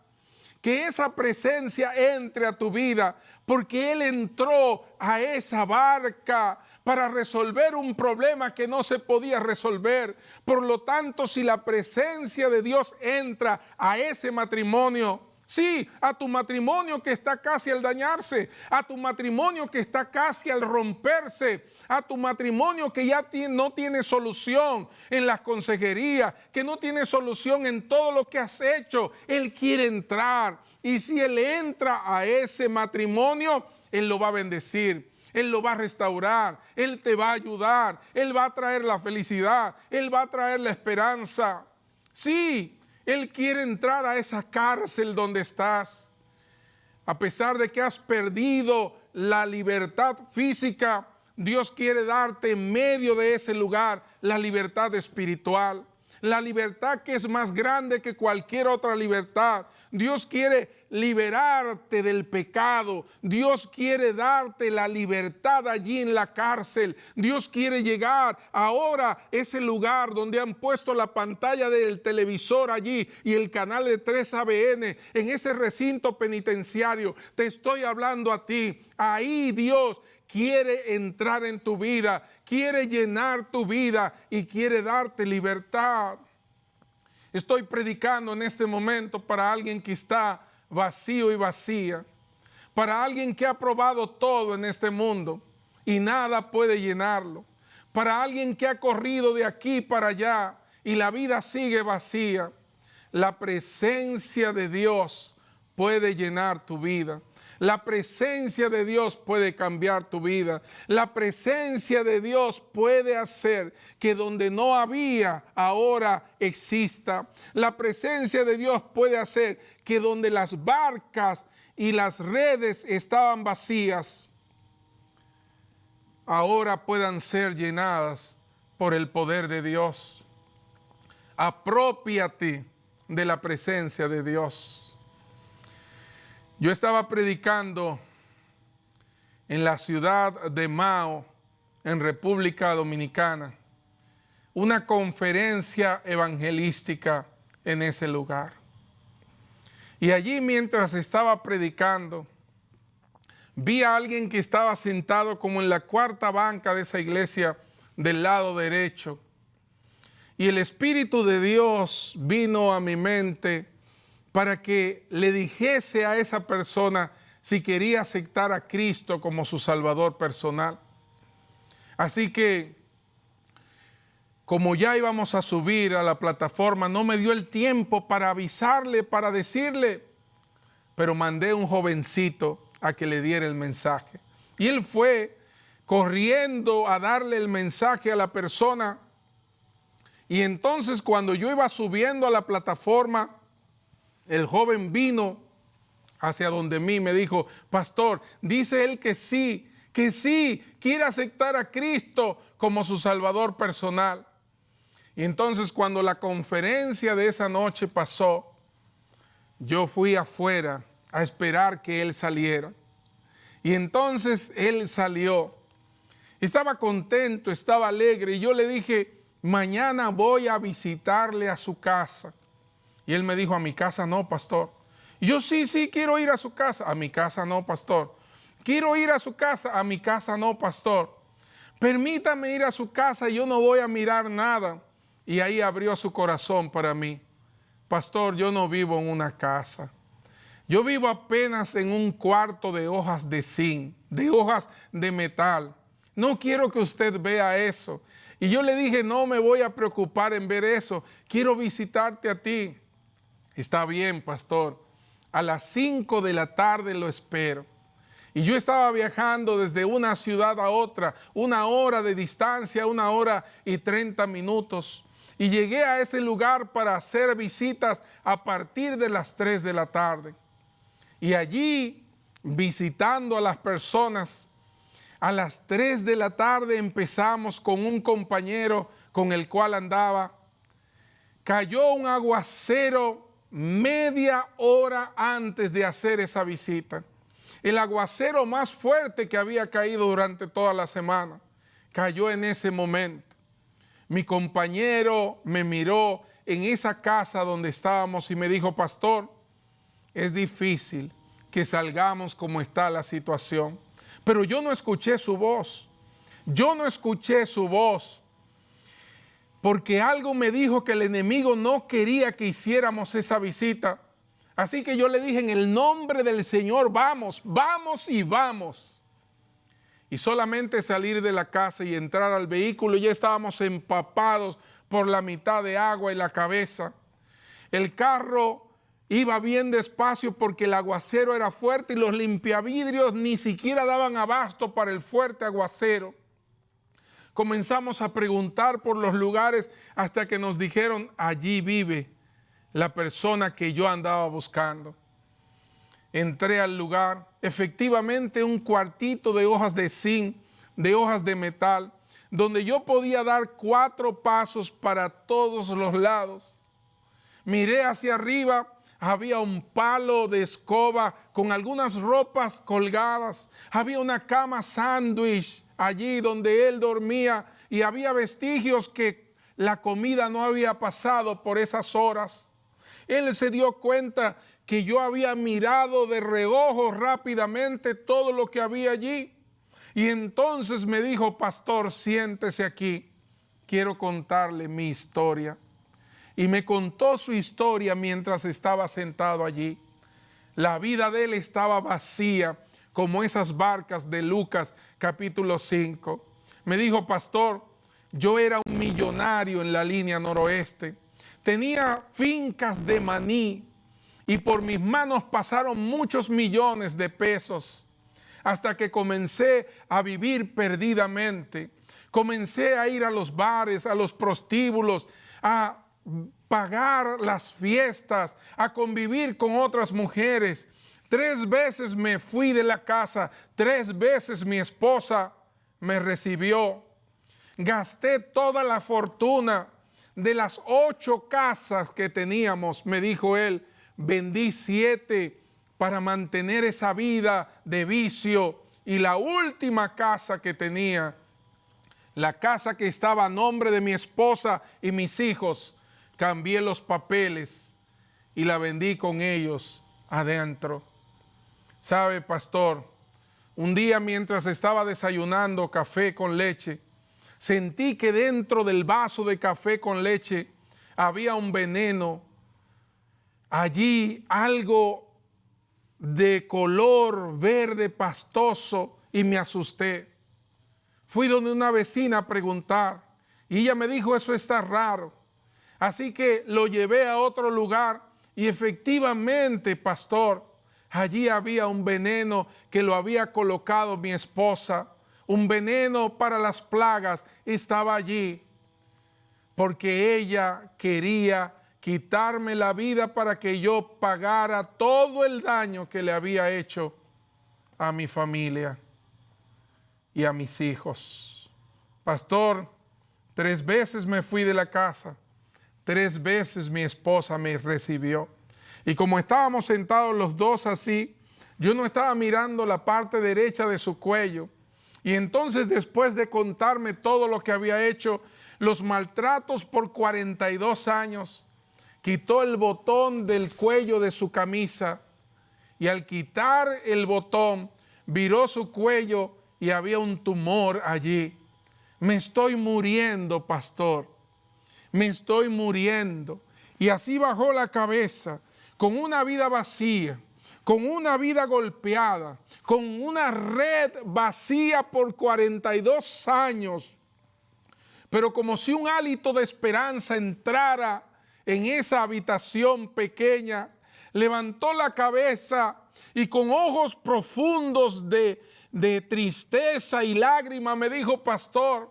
que esa presencia entre a tu vida, porque Él entró a esa barca para resolver un problema que no se podía resolver. Por lo tanto, si la presencia de Dios entra a ese matrimonio, sí, a tu matrimonio que está casi al dañarse, a tu matrimonio que está casi al romperse, a tu matrimonio que ya no tiene solución en las consejerías, que no tiene solución en todo lo que has hecho, Él quiere entrar. Y si Él entra a ese matrimonio, Él lo va a bendecir, Él lo va a restaurar, Él te va a ayudar, Él va a traer la felicidad, Él va a traer la esperanza. Sí, Él quiere entrar a esa cárcel donde estás. A pesar de que has perdido la libertad física, Dios quiere darte en medio de ese lugar la libertad espiritual. La libertad que es más grande que cualquier otra libertad. Dios quiere liberarte del pecado. Dios quiere darte la libertad allí en la cárcel. Dios quiere llegar ahora a ese lugar donde han puesto la pantalla del televisor allí y el canal de 3ABN, en ese recinto penitenciario. Te estoy hablando a ti. Ahí Dios quiere entrar en tu vida, quiere llenar tu vida y quiere darte libertad. Estoy predicando en este momento para alguien que está vacío y vacía, para alguien que ha probado todo en este mundo y nada puede llenarlo, para alguien que ha corrido de aquí para allá y la vida sigue vacía. La presencia de Dios puede llenar tu vida. La presencia de Dios puede cambiar tu vida. La presencia de Dios puede hacer que donde no había, ahora exista. La presencia de Dios puede hacer que donde las barcas y las redes estaban vacías, ahora puedan ser llenadas por el poder de Dios. Aprópiate de la presencia de Dios. Yo estaba predicando en la ciudad de Mao, en República Dominicana, una conferencia evangelística en ese lugar. Y allí, mientras estaba predicando, vi a alguien que estaba sentado como en la cuarta banca de esa iglesia del lado derecho. Y el Espíritu de Dios vino a mi mente para que le dijese a esa persona si quería aceptar a Cristo como su Salvador personal. Así que, como ya íbamos a subir a la plataforma, no me dio el tiempo para avisarle, para decirle, pero mandé un jovencito a que le diera el mensaje. Y él fue corriendo a darle el mensaje a la persona. Y entonces, cuando yo iba subiendo a la plataforma, el joven vino hacia donde mí, me dijo: pastor, dice él que sí, quiere aceptar a Cristo como su Salvador personal. Y entonces, cuando la conferencia de esa noche pasó, yo fui afuera a esperar que él saliera. Y entonces él salió. Estaba contento, estaba alegre, y yo le dije: mañana voy a visitarle a su casa. Y él me dijo: a mi casa no, pastor. Y yo: sí, quiero ir a su casa. A mi casa no, pastor. Quiero ir a su casa. A mi casa no, pastor. Permítame ir a su casa, yo no voy a mirar nada. Y ahí abrió su corazón para mí. Pastor, yo no vivo en una casa. Yo vivo apenas en un cuarto de hojas de zinc, de hojas de metal. No quiero que usted vea eso. Y yo le dije: no me voy a preocupar en ver eso. Quiero visitarte a ti. Está bien, pastor. A las 5 de la tarde lo espero. Y yo estaba viajando desde una ciudad a otra, 1 hora de distancia, 1 hora y 30 minutos. Y llegué a ese lugar para hacer visitas a partir de las 3 de la tarde. Y allí, visitando a las personas, a las 3 de la tarde empezamos con un compañero con el cual andaba. Cayó un aguacero media hora antes de hacer esa visita. El aguacero más fuerte que había caído durante toda la semana cayó en ese momento. Mi compañero me miró en esa casa donde estábamos y me dijo: pastor, es difícil que salgamos como está la situación. Pero yo no escuché su voz. Yo no escuché su voz. Porque algo me dijo que el enemigo no quería que hiciéramos esa visita. Así que yo le dije: en el nombre del Señor, vamos, vamos y vamos. Y solamente salir de la casa y entrar al vehículo, ya estábamos empapados por la mitad de agua y la cabeza. El carro iba bien despacio porque el aguacero era fuerte y los limpiavidrios ni siquiera daban abasto para el fuerte aguacero. Comenzamos a preguntar por los lugares hasta que nos dijeron: allí vive la persona que yo andaba buscando. Entré al lugar, efectivamente un cuartito de hojas de zinc, de hojas de metal, donde yo podía dar 4 pasos para todos los lados. Miré hacia arriba, había un palo de escoba con algunas ropas colgadas, había una cama sándwich allí donde él dormía y había vestigios que la comida no había pasado por esas horas. Él se dio cuenta que yo había mirado de reojo rápidamente todo lo que había allí. Y entonces me dijo: pastor, siéntese aquí, quiero contarle mi historia. Y me contó su historia mientras estaba sentado allí. La vida de él estaba vacía, como esas barcas de Lucas capítulo 5. Me dijo: pastor, yo era un millonario en la línea noroeste. Tenía fincas de maní y por mis manos pasaron muchos millones de pesos. Hasta que comencé a vivir perdidamente. Comencé a ir a los bares, a los prostíbulos, a pagar las fiestas, a convivir con otras mujeres. 3 veces me fui de la casa, 3 veces mi esposa me recibió. Gasté toda la fortuna de las 8 casas que teníamos, me dijo él. Vendí 7 para mantener esa vida de vicio. Y la última casa que tenía, la casa que estaba a nombre de mi esposa y mis hijos, cambié los papeles y la vendí con ellos adentro. ¿Sabe, pastor? Un día mientras estaba desayunando café con leche, sentí que dentro del vaso de café con leche había un veneno. Allí algo de color verde pastoso y me asusté. Fui donde una vecina a preguntar y ella me dijo: eso está raro. Así que lo llevé a otro lugar y efectivamente, pastor, allí había un veneno que lo había colocado mi esposa. Un veneno para las plagas estaba allí porque ella quería quitarme la vida para que yo pagara todo el daño que le había hecho a mi familia y a mis hijos. Pastor, 3 veces me fui de la casa, 3 veces mi esposa me recibió. Y como estábamos sentados los dos así, yo no estaba mirando la parte derecha de su cuello. Y entonces, después de contarme todo lo que había hecho, los maltratos por 42 años, quitó el botón del cuello de su camisa y al quitar el botón, viró su cuello y había un tumor allí. Me estoy muriendo, pastor. Me estoy muriendo. Y así bajó la cabeza, con una vida vacía, con una vida golpeada, con una red vacía por 42 años. Pero como si un hálito de esperanza entrara en esa habitación pequeña, levantó la cabeza y con ojos profundos de tristeza y lágrima me dijo: pastor,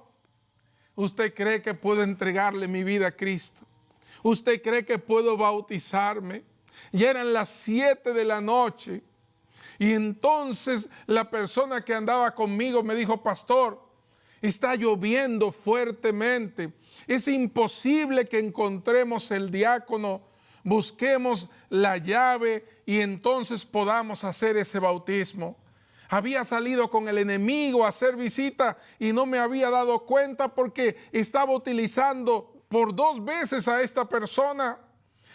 ¿usted cree que puedo entregarle mi vida a Cristo? ¿Usted cree que puedo bautizarme? Ya eran las 7 de la noche. Y entonces la persona que andaba conmigo me dijo: pastor, está lloviendo fuertemente. Es imposible que encontremos el diácono busquemos la llave y entonces podamos hacer ese bautismo. Había salido con el enemigo a hacer visita y no me había dado cuenta porque estaba utilizando por 2 veces a esta persona.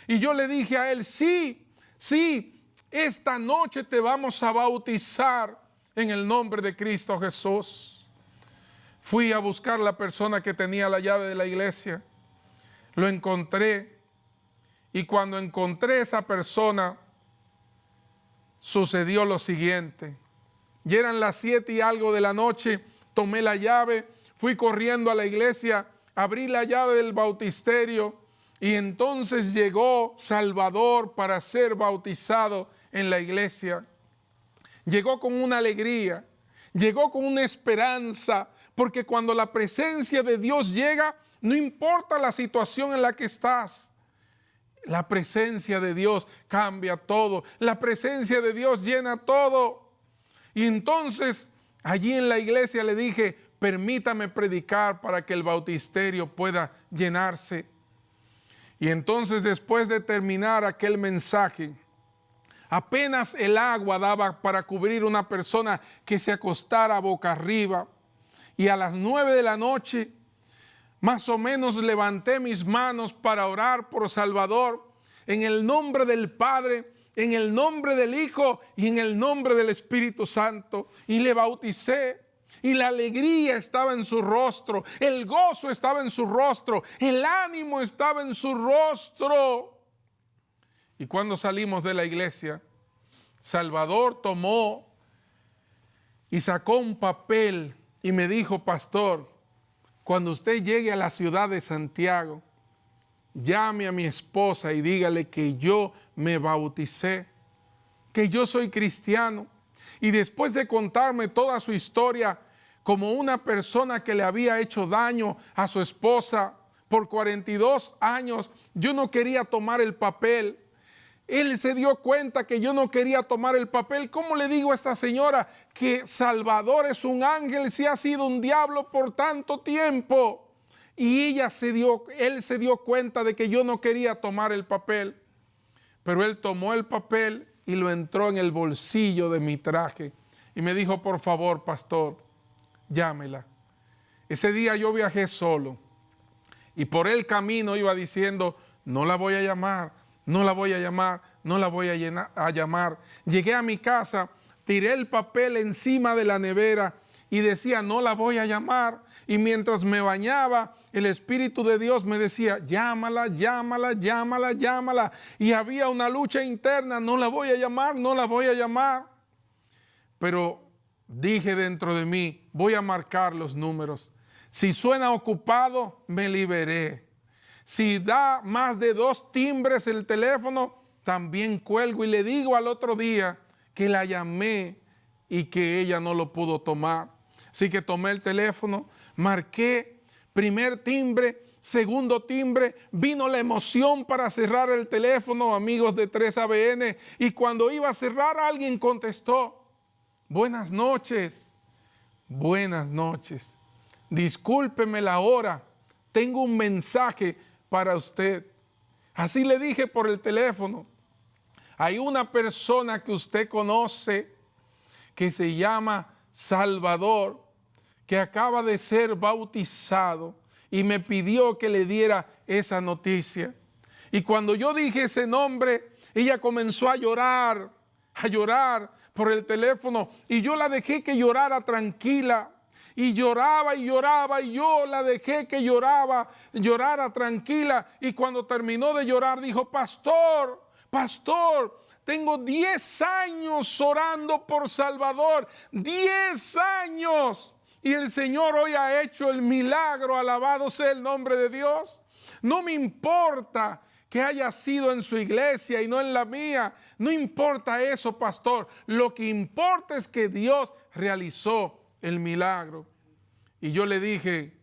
Y yo le dije a él, sí, esta noche te vamos a bautizar en el nombre de Cristo Jesús. Fui a buscar la persona que tenía la llave de la iglesia. Lo encontré. Y cuando encontré a esa persona, sucedió lo siguiente. Ya eran las 7 y algo de la noche, tomé la llave, fui corriendo a la iglesia, abrí la llave del bautisterio y entonces llegó Salvador para ser bautizado en la iglesia. Llegó con una alegría, llegó con una esperanza, porque cuando la presencia de Dios llega, no importa la situación en la que estás, la presencia de Dios cambia todo, la presencia de Dios llena todo. Y entonces allí en la iglesia le dije, permítame predicar para que el bautisterio pueda llenarse. Y entonces después de terminar aquel mensaje, apenas el agua daba para cubrir una persona que se acostara boca arriba. Y a las 9 de la noche, más o menos levanté mis manos para orar por Salvador, en el nombre del Padre, en el nombre del Hijo y en el nombre del Espíritu Santo. Y le bauticé. Y la alegría estaba en su rostro, el gozo estaba en su rostro, el ánimo estaba en su rostro. Y cuando salimos de la iglesia, Salvador tomó y sacó un papel y me dijo, pastor, cuando usted llegue a la ciudad de Santiago, llame a mi esposa y dígale que yo me bauticé, que yo soy cristiano. Y después de contarme toda su historia, como una persona que le había hecho daño a su esposa por 42 años, yo no quería tomar el papel. Él se dio cuenta que yo no quería tomar el papel. ¿Cómo le digo a esta señora que Salvador es un ángel si ha sido un diablo por tanto tiempo? Y él se dio cuenta de que yo no quería tomar el papel. Pero él tomó el papel y lo entró en el bolsillo de mi traje. Y me dijo, por favor, pastor, llámela. Ese día yo viajé solo. Y por el camino iba diciendo, no la voy a llamar, no la voy a llamar, no la voy a llamar. Llegué a mi casa, tiré el papel encima de la nevera y decía, no la voy a llamar. Y mientras me bañaba, el Espíritu de Dios me decía, llámala, llámala, llámala, llámala. Y había una lucha interna, no la voy a llamar, no la voy a llamar. Pero dije dentro de mí, voy a marcar los números. Si suena ocupado, me liberé. Si da más de 2 timbres el teléfono, también cuelgo y le digo al otro día que la llamé y que ella no lo pudo tomar. Así que tomé el teléfono, marqué, primer timbre, segundo timbre, vino la emoción para cerrar el teléfono, amigos de 3ABN, y cuando iba a cerrar alguien contestó, buenas noches, discúlpeme la hora, tengo un mensaje para usted. Así le dije por el teléfono, hay una persona que usted conoce que se llama Salvador, que acaba de ser bautizado y me pidió que le diera esa noticia. Y cuando yo dije ese nombre, ella comenzó a llorar por el teléfono y yo la dejé que llorara tranquila. Y lloraba y lloraba y yo la dejé que llorara tranquila. Y cuando terminó de llorar dijo, pastor, tengo 10 años orando por Salvador, 10 años. Y el Señor hoy ha hecho el milagro, alabado sea el nombre de Dios. No me importa que haya sido en su iglesia y no en la mía. No importa eso, pastor. Lo que importa es que Dios realizó el milagro. Y yo le dije,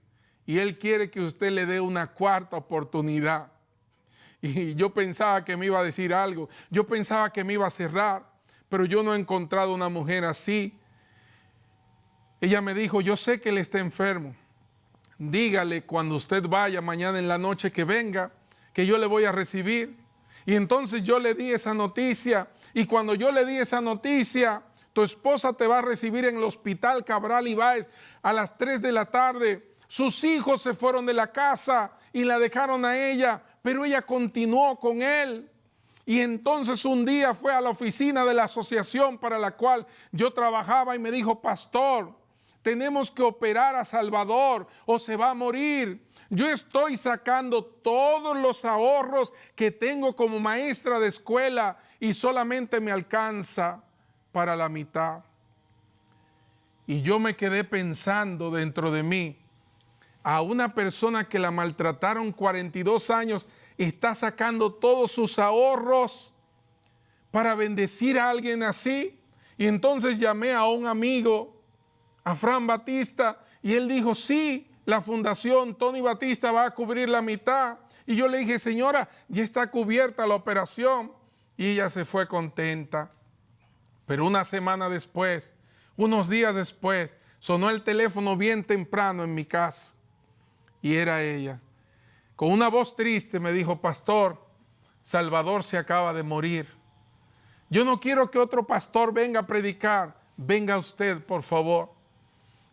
y Él quiere que usted le dé una 4ª oportunidad. Y yo pensaba que me iba a decir algo. Yo pensaba que me iba a cerrar. Pero yo no he encontrado una mujer así. Ella me dijo, yo sé que él está enfermo. Dígale cuando usted vaya mañana en la noche que venga, que yo le voy a recibir. Y entonces yo le di esa noticia. Y cuando yo le di esa noticia, tu esposa te va a recibir en el hospital Cabral Ibáez a las 3 de la tarde. Sus hijos se fueron de la casa y la dejaron a ella, pero ella continuó con él. Y entonces un día fue a la oficina de la asociación para la cual yo trabajaba y me dijo: pastor, tenemos que operar a Salvador o se va a morir. Yo estoy sacando todos los ahorros que tengo como maestra de escuela y solamente me alcanza para la mitad. Y yo me quedé pensando dentro de mí, a una persona que la maltrataron 42 años, está sacando todos sus ahorros para bendecir a alguien así. Y entonces llamé a un amigo, a Fran Batista, y él dijo: sí, la fundación Tony Batista va a cubrir la mitad. Y yo le dije: señora, ya está cubierta la operación. Y ella se fue contenta. Pero una semana después, unos días después, sonó el teléfono bien temprano en mi casa. Y era ella. Con una voz triste me dijo: pastor, Salvador se acaba de morir. Yo no quiero que otro pastor venga a predicar. Venga usted, por favor.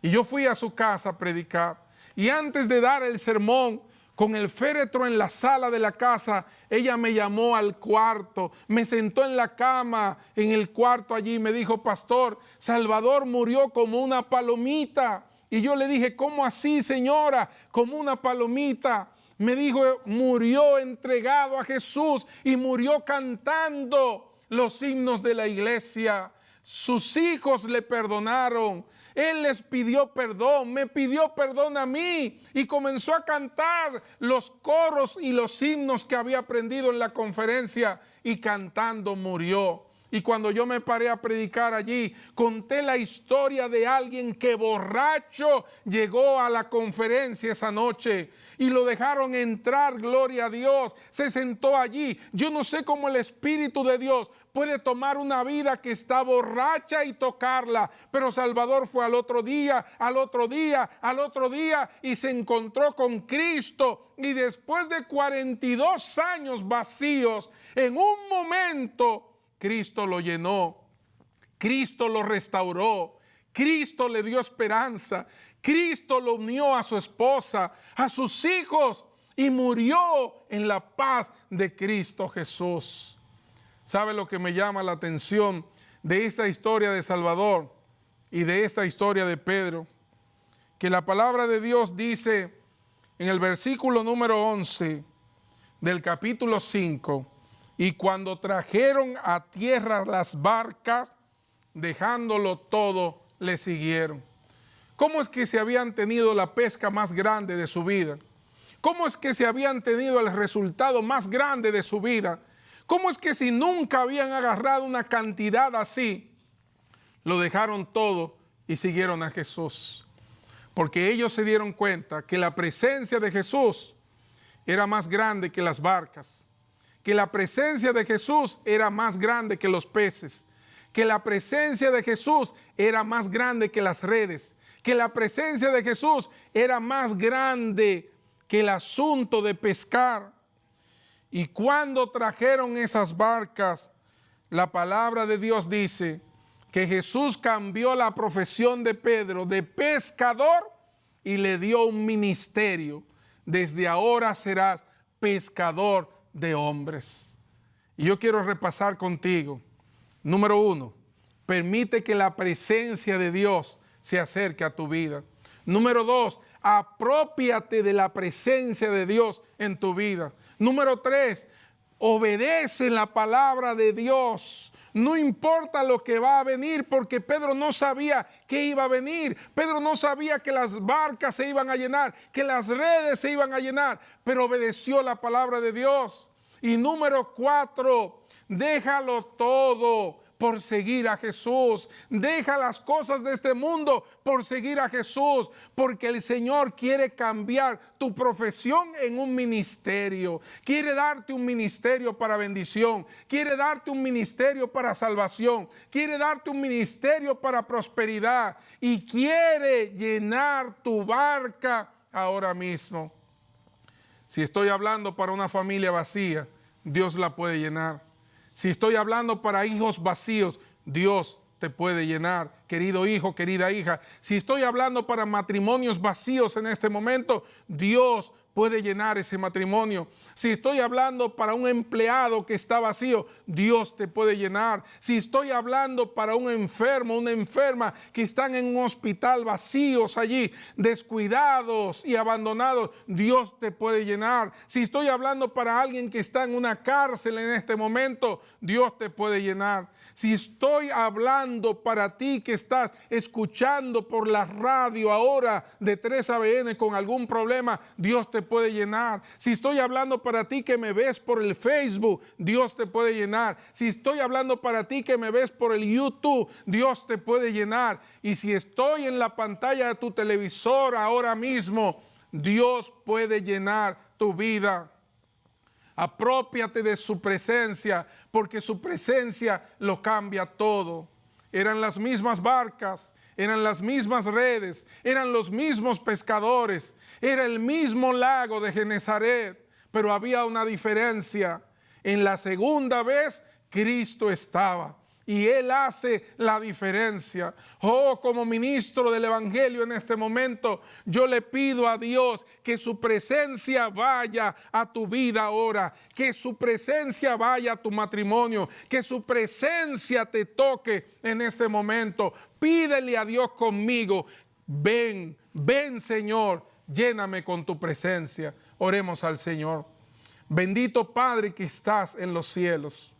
Y yo fui a su casa a predicar. Y antes de dar el sermón, con el féretro en la sala de la casa, ella me llamó al cuarto, me sentó en la cama, en el cuarto allí, y me dijo: pastor, Salvador murió como una palomita. Y yo le dije: ¿cómo así, señora? Como una palomita. Me dijo: murió entregado a Jesús y murió cantando los himnos de la iglesia. Sus hijos le perdonaron. Él les pidió perdón, me pidió perdón a mí y comenzó a cantar los coros y los himnos que había aprendido en la conferencia, y cantando murió. Y cuando yo me paré a predicar allí, conté la historia de alguien que borracho llegó a la conferencia esa noche y lo dejaron entrar, gloria a Dios. Se sentó allí. Yo no sé cómo el Espíritu de Dios puede tomar una vida que está borracha y tocarla. Pero Salvador fue al otro día, al otro día, al otro día, y se encontró con Cristo. Y después de 42 años vacíos, en un momento Cristo lo llenó, Cristo lo restauró, Cristo le dio esperanza, Cristo lo unió a su esposa, a sus hijos, y murió en la paz de Cristo Jesús. ¿Sabe lo que me llama la atención de esta historia de Salvador y de esta historia de Pedro? Que la palabra de Dios dice en el versículo número 11 del capítulo 5: y cuando trajeron a tierra las barcas, dejándolo todo, le siguieron. ¿Cómo es que se habían tenido la pesca más grande de su vida? ¿Cómo es que se habían tenido el resultado más grande de su vida? ¿Cómo es que si nunca habían agarrado una cantidad así, lo dejaron todo y siguieron a Jesús? Porque ellos se dieron cuenta que la presencia de Jesús era más grande que las barcas, que la presencia de Jesús era más grande que los peces, que la presencia de Jesús era más grande que las redes, que la presencia de Jesús era más grande que el asunto de pescar. Y cuando trajeron esas barcas, la palabra de Dios dice que Jesús cambió la profesión de Pedro de pescador y le dio un ministerio. Desde ahora serás pescador de hombres. Y yo quiero repasar contigo. Número 1, permite que la presencia de Dios se acerque a tu vida. Número 2, aprópiate de la presencia de Dios en tu vida. Número 3, obedece la palabra de Dios. No importa lo que va a venir, porque Pedro no sabía que iba a venir. Pedro no sabía que las barcas se iban a llenar, que las redes se iban a llenar, pero obedeció la palabra de Dios. Y número 4, déjalo todo por seguir a Jesús. Deja las cosas de este mundo por seguir a Jesús, porque el Señor quiere cambiar tu profesión en un ministerio. Quiere darte un ministerio para bendición, quiere darte un ministerio para salvación, quiere darte un ministerio para prosperidad, y quiere llenar tu barca ahora mismo. Si estoy hablando para una familia vacía, Dios la puede llenar. Si estoy hablando para hijos vacíos, Dios te puede llenar, querido hijo, querida hija. Si estoy hablando para matrimonios vacíos en este momento, Dios puede llenar ese matrimonio. Si estoy hablando para un empleado que está vacío, Dios te puede llenar. Si estoy hablando para un enfermo, una enferma que están en un hospital vacíos allí, descuidados y abandonados, Dios te puede llenar. Si estoy hablando para alguien que está en una cárcel en este momento, Dios te puede llenar. Si estoy hablando para ti que estás escuchando por la radio ahora de 3ABN con algún problema, Dios te puede llenar. Si estoy hablando para ti que me ves por el Facebook, Dios te puede llenar. Si estoy hablando para ti que me ves por el YouTube, Dios te puede llenar. Y si estoy en la pantalla de tu televisor ahora mismo, Dios puede llenar tu vida. Aprópiate de su presencia, porque su presencia lo cambia todo. Eran las mismas barcas, eran las mismas redes, eran los mismos pescadores, era el mismo lago de Genesaret, pero había una diferencia. En la segunda vez, Cristo estaba. Y Él hace la diferencia. Oh, como ministro del Evangelio en este momento, yo le pido a Dios que su presencia vaya a tu vida ahora, que su presencia vaya a tu matrimonio, que su presencia te toque en este momento. Pídele a Dios conmigo, ven, ven Señor, lléname con tu presencia. Oremos al Señor. Bendito Padre que estás en los cielos.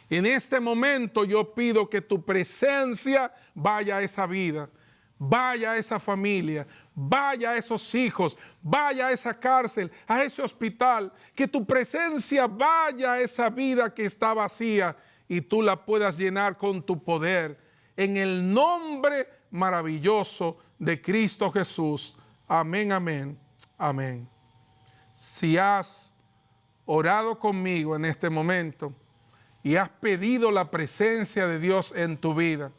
En este momento yo pido que tu presencia vaya a esa vida, vaya a esa familia, vaya a esos hijos, vaya a esa cárcel, a ese hospital. Que tu presencia vaya a esa vida que está vacía y tú la puedas llenar con tu poder. En el nombre maravilloso de Cristo Jesús. Amén, amén, amén. Si has orado conmigo en este momento y has pedido la presencia de Dios en tu vida,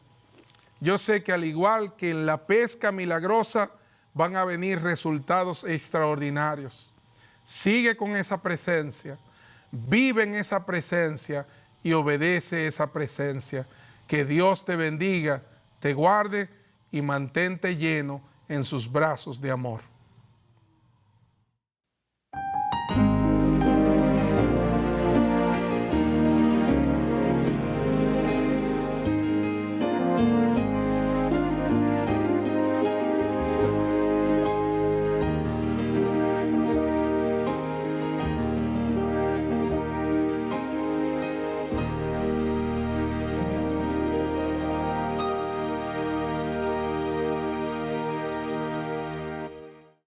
yo sé que al igual que en la pesca milagrosa van a venir resultados extraordinarios. Sigue con esa presencia, vive en esa presencia y obedece esa presencia. Que Dios te bendiga, te guarde y mantente lleno en sus brazos de amor.